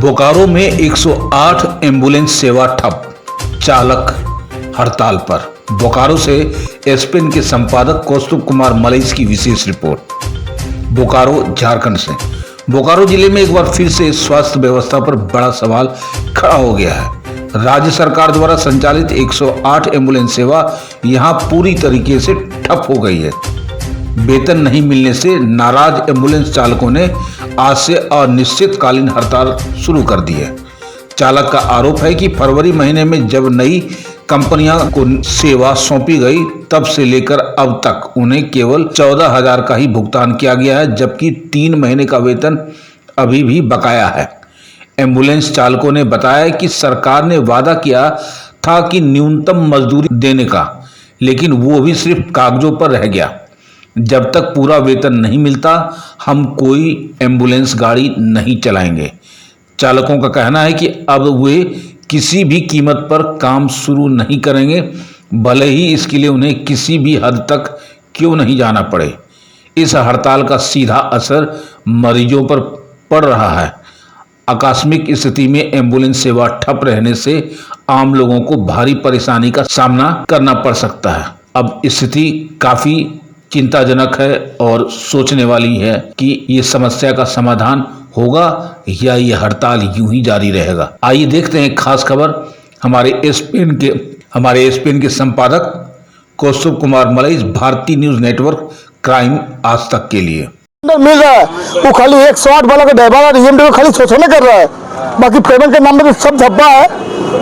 बोकारो में 108 एम्बुलेंस सेवा ठप, चालक हड़ताल पर। बोकारो से एसपीएन के संपादक कौस्तुभ कुमार मलईस की विशेष रिपोर्ट। बोकारो झारखंड से। बोकारो जिले में एक बार फिर से स्वास्थ्य व्यवस्था पर बड़ा सवाल खड़ा हो गया है। राज्य सरकार द्वारा संचालित 108 एम्बुलेंस सेवा यहां पूरी तरीके से ठप हो गई है। वेतन नहीं मिलने से नाराज एम्बुलेंस चालकों ने आज से अनिश्चितकालीन हड़ताल शुरू कर दी है। चालक का आरोप है कि फरवरी महीने में जब नई कंपनियां को सेवा सौंपी गई तब से लेकर अब तक उन्हें केवल 14,000 का ही भुगतान किया गया है, जबकि 3 महीने का वेतन अभी भी बकाया है। एम्बुलेंस चालकों ने बताया कि सरकार ने वादा किया था कि न्यूनतम मजदूरी देने का, लेकिन वो भी सिर्फ कागजों पर रह गया। जब तक पूरा वेतन नहीं मिलता हम कोई एम्बुलेंस गाड़ी नहीं चलाएंगे। चालकों का कहना है कि अब वे किसी भी कीमत पर काम शुरू नहीं करेंगे, भले ही इसके लिए उन्हें किसी भी हद तक क्यों नहीं जाना पड़े। इस हड़ताल का सीधा असर मरीजों पर पड़ रहा है। आकस्मिक स्थिति में एम्बुलेंस सेवा ठप रहने से आम लोगों को भारी परेशानी का सामना करना पड़ सकता है। अब स्थिति काफी चिंताजनक है और सोचने वाली है कि ये समस्या का समाधान होगा या ये हड़ताल यूं ही जारी रहेगा। आइए देखते हैं खास खबर हमारे एसपीएन के संपादक कौस्तुभ कुमार मलईस, भारतीय न्यूज नेटवर्क क्राइम आज तक के लिए। मिल रहा है वो खाली 108 वाला का ड्राइवर ईएमडी खाली शोषण कर रहा है, बाकी पेमेंट के नाम में सब धब्बा है,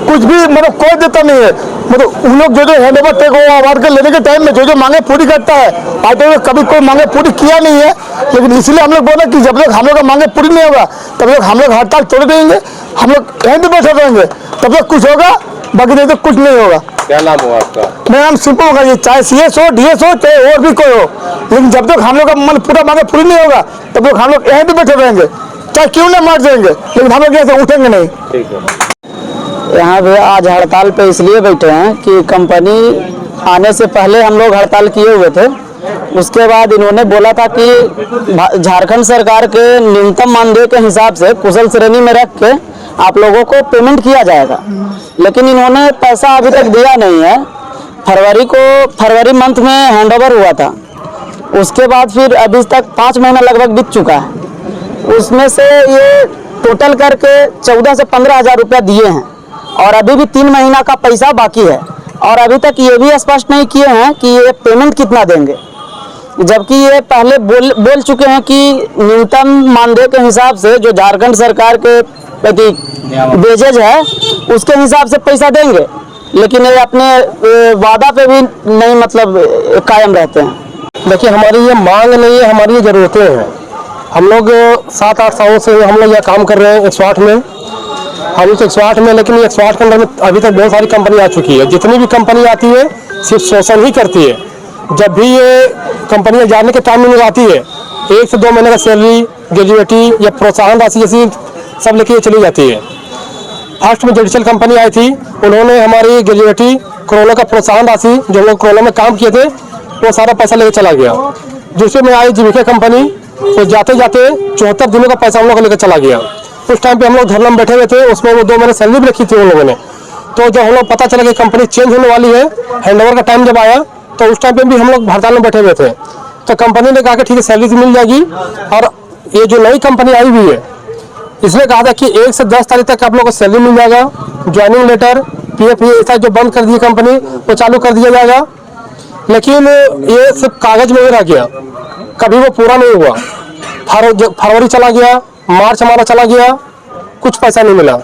कुछ भी मतलब कोई देता नहीं है। मतलब उन लोग जो hand over take over award के लेने के टाइम में जो मांगे पूरी करता है, आते हुए कभी कोई मांगे पूरी किया नहीं है। लेकिन इसलिए हम लोग बोले कि जब तक हम लोग का मांगे पूरी नहीं होगा तब तक हम लोग हड़ताल तोड़ देंगे, हम लोग यहीं पे बैठे रहेंगे, तब तक कुछ होगा, बाकी नहीं तो कुछ नहीं होगा। क्या नाम हुआ आपका? मेरा नाम सिंपल होगा, ये चाहे सीएस हो, डीएस हो, चाहे और भी कोई हो, लेकिन जब तक हम लोग का मन पूरा मांगे पूरी नहीं होगा तब तक हम लोग यहीं पे बैठे रहेंगे, चाहे क्यों ना मार जाएंगे, लेकिन हम लोग यहाँ उठेंगे नहीं। ठीक है। यहाँ पे आज हड़ताल पे इसलिए बैठे हैं कि कंपनी आने से पहले हम लोग हड़ताल किए हुए थे। उसके बाद इन्होंने बोला था कि झारखंड सरकार के न्यूनतम मानदेय के हिसाब से कुशल श्रेणी में रख के आप लोगों को पेमेंट किया जाएगा, लेकिन इन्होंने पैसा अभी तक दिया नहीं है। फरवरी मंथ में हैंडओवर हुआ था, उसके बाद फिर अभी तक 5 महीना लगभग बीत चुका है। उसमें से ये टोटल करके 14 से 15,000 रुपया दिए हैं और अभी भी 3 महीना का पैसा बाकी है, और अभी तक ये भी स्पष्ट नहीं किए हैं कि ये पेमेंट कितना देंगे, जबकि ये पहले बोल चुके हैं कि न्यूनतम मानदेय के हिसाब से जो झारखंड सरकार के प्रति वेजेज है उसके हिसाब से पैसा देंगे, लेकिन ये अपने वादा पे भी नहीं मतलब कायम रहते हैं। देखिए, हमारी ये मांग नहीं है, हमारी ये जरूरतें हैं। हम लोग 7-8 सालों से हम लोग यह काम कर रहे हैं 108 में, हम तो 108 में, लेकिन 108 के अंदर में अभी तक बहुत सारी कंपनी आ चुकी है। जितनी भी कंपनी आती है सिर्फ शोषण ही करती है। जब भी ये कंपनियां जाने के टाइम में आती है 1 से 2 महीने का सैलरी, ग्रेजुएटी या प्रोत्साहन राशि जैसी सब लेके चली जाती है। फर्स्ट में डिजिटल कंपनी आई थी, उन्होंने हमारी ग्रेजुएटी, कोरोना का प्रोत्साहन राशि जो हम लोग कोरोना में काम किए थे वो सारा पैसा लेके चला गया। दूसरे में आई जीविका कंपनी, तो जाते जाते 74 दिनों का पैसा हम लोग को लेकर चला गया। उस टाइम पे हम लोग धरना में बैठे हुए थे, उसमें वो 2 महीने सैलरी भी रखी थी उन लोगों ने। तो जब हम लोग पता चला कि कंपनी चेंज होने वाली है, हैंडओवर का टाइम जब आया तो उस टाइम पे भी हम लोग हड़ताल में बैठे हुए थे। तो कंपनी ने कहा कि ठीक है सैलरी मिल जाएगी, और ये जो नई कंपनी आई हुई है इसने कहा था कि 1 से 10 तारीख तक आप लोग को सैलरी मिल जाएगा, ज्वाइनिंग लेटर, PF ऐसा जो बंद कर दी कंपनी वो चालू कर दिया जाएगा। लेकिन ये सिर्फ कागज में ही रह गया, कभी वो पूरा नहीं हुआ। फरवरी चला गया, मार्च हमारा चला गया, कुछ पैसा नहीं मिला।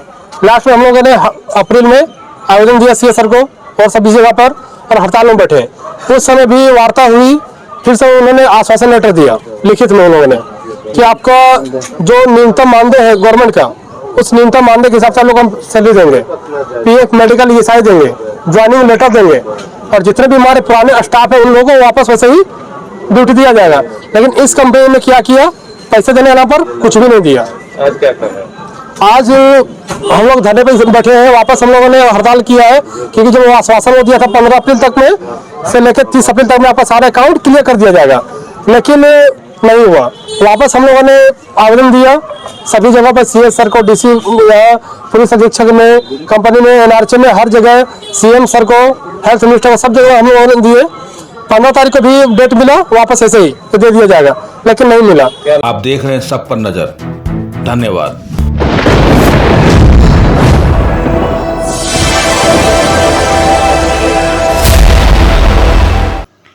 लास्ट में हम लोगों ने अप्रैल में आवेदन दिया सीएस सर को और सभी जगह पर, और हड़ताल में बैठे। उस समय भी वार्ता हुई, फिर से उन्होंने आश्वासन लेटर दिया लिखित में उन लोगों ने कि आपका जो न्यूनतम मानदेय है गवर्नमेंट का, उस न्यूनतम मानदेय के हिसाब से हम लोग हम सैलरी देंगे, PF मेडिकल ये सारे देंगे, ज्वाइनिंग लेटर देंगे, और जितने भी हमारे पुराने स्टाफ है उन लोगों को वापस वैसे ही ड्यूटी दिया जाएगा। लेकिन इस कंपनी ने क्या किया, पैसे देने आने पर कुछ भी नहीं दिया। आज क्या कर रहे हैं? आज हम लोग धरने पे बैठे हैं, वापस हम लोगों ने हड़ताल किया है, क्योंकि जब आश्वासन दिया था 15 अप्रैल तक में से लेकर 30 अप्रैल तक में आपका सारा अकाउंट क्लियर कर दिया जाएगा, लेकिन नहीं हुआ। वापस हम लोगों ने आवेदन दिया सभी जगह पर, CS सर को, DC, पुलिस अधीक्षक में, कंपनी में, NRC में, हर जगह CM सर को, हेल्थ मिनिस्टर को, सब जगह हम लोग आवेदन दिए। 15 तारीख को भी डेट मिला, वापस ऐसे ही तो दे दिया जाएगा, लेकिन नहीं मिला। आप देख रहे हैं सब पर नजर। धन्यवाद।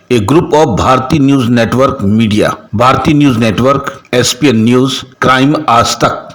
ए ग्रुप ऑफ भारतीय न्यूज नेटवर्क मीडिया, भारतीय news network, SPN news, crime आज तक।